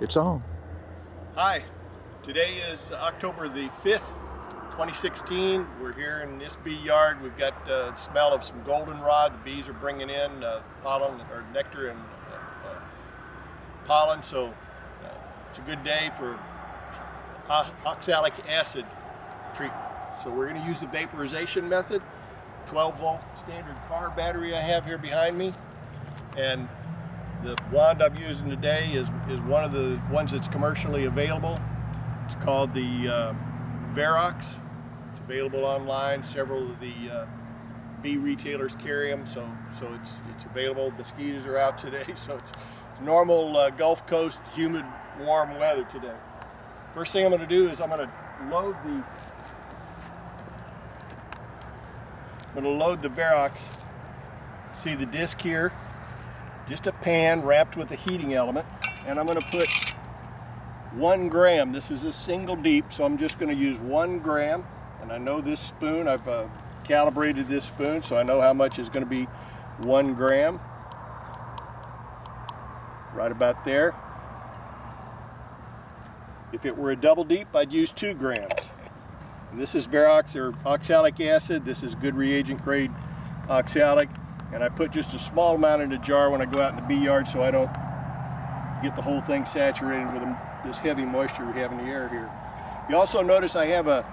It's on. Hi, today is October the 5th, 2016. We're here in this bee yard. We've got the smell of some goldenrod. The bees are bringing in pollen or nectar and pollen, so it's a good day for oxalic acid treatment. So we're going to use the vaporization method. 12-volt standard car battery I have here behind me, and the wand I'm using today is one of the ones that's commercially available. It's called the Verox. It's available online. Several of the bee retailers carry them, so it's available. Mosquitoes are out today, so it's normal Gulf Coast humid, warm weather today. First thing I'm going to do is I'm going to load the Verox. See the disc here? Just a pan wrapped with a heating element, and I'm going to put 1 gram. This is a single deep, so I'm just going to use 1 gram. And I know this spoon, I've calibrated this spoon, so I know how much is going to be 1 gram. Right about there. If it were a double deep, I'd use 2 grams. And this is Verox or oxalic acid. This is good reagent grade oxalic. And I put just a small amount in a jar when I go out in the bee yard so I don't get the whole thing saturated with this heavy moisture we have in the air here. You also notice I have a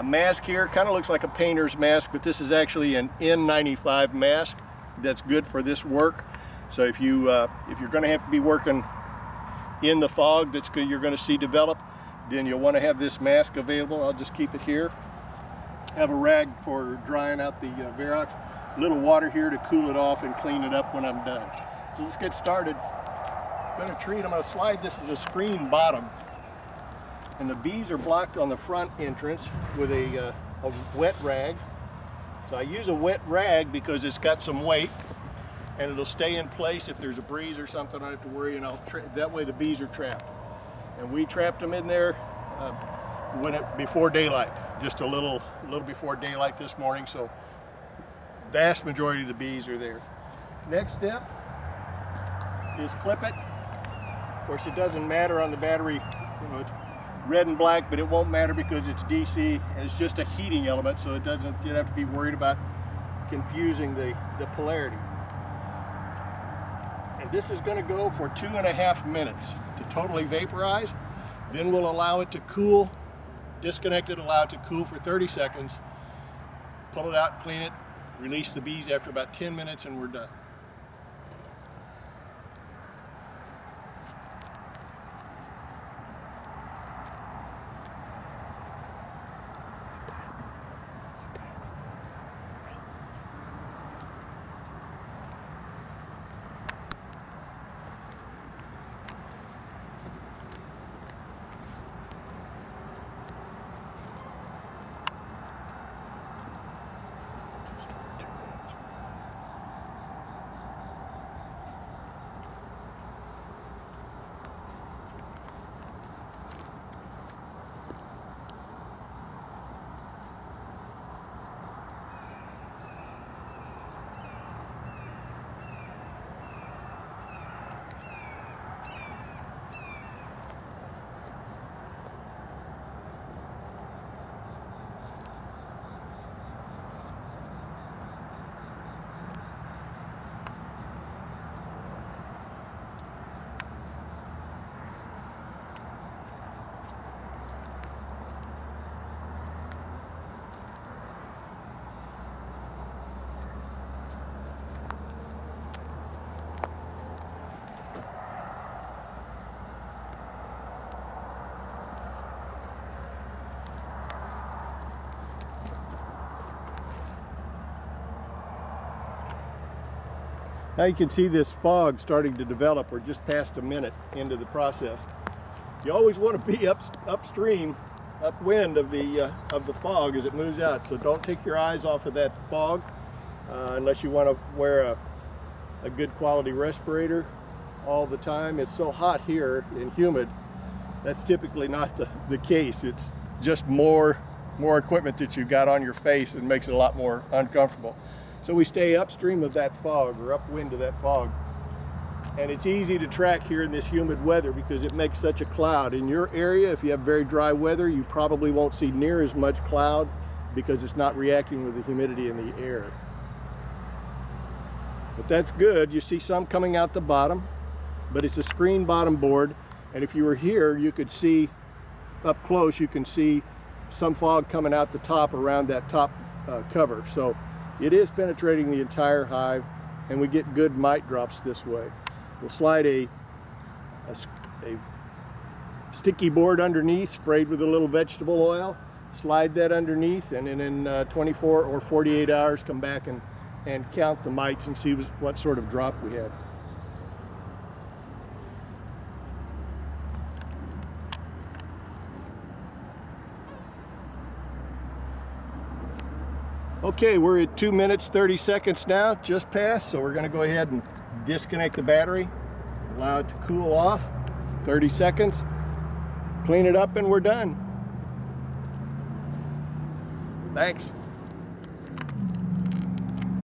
mask here. Kind of looks like a painter's mask, but this is actually an N95 mask that's good for this work. So if you're going to have to be working in the fog you're going to see develop, then you'll want to have this mask available. I'll just keep it here. Have a rag for drying out the Verox. A little water here to cool it off and clean it up when I'm done. So let's get started. I'm going to slide this as a screen bottom. And the bees are blocked on the front entrance with a wet rag. So I use a wet rag because it's got some weight and it'll stay in place if there's a breeze or something. I don't have to worry, and that way the bees are trapped. And we trapped them in there before daylight, just a little before daylight this morning. So vast majority of the bees are there. Next step is clip it. Of course, it doesn't matter on the battery. It's red and black, but it won't matter because it's DC and it's just a heating element, so you don't have to be worried about confusing the polarity. And this is going to go for 2.5 minutes to totally vaporize. Then we'll allow it to cool, disconnect it, allow it to cool for 30 seconds, pull it out, clean it, release the bees after about 10 minutes, and we're done. Now you can see this fog starting to develop. We're just past a minute into the process. You always want to be upstream, upwind of the fog as it moves out. So don't take your eyes off of that fog unless you want to wear a good quality respirator all the time. It's so hot here and humid. That's typically not the case. It's just more equipment that you've got on your face and makes it a lot more uncomfortable. So we stay upstream of that fog, or upwind of that fog. And it's easy to track here in this humid weather because it makes such a cloud. In your area, if you have very dry weather, you probably won't see near as much cloud because it's not reacting with the humidity in the air. But that's good. You see some coming out the bottom, but it's a screen bottom board. And if you were here, you could see up close, you can see some fog coming out the top around that top cover. So it is penetrating the entire hive, and we get good mite drops this way. We'll slide a sticky board underneath, sprayed with a little vegetable oil, slide that underneath, and then in 24 or 48 hours come back and count the mites and see what sort of drop we had. Okay, we're at 2 minutes 30 seconds now, just passed, so we're going to go ahead and disconnect the battery, allow it to cool off, 30 seconds, clean it up, and we're done. Thanks.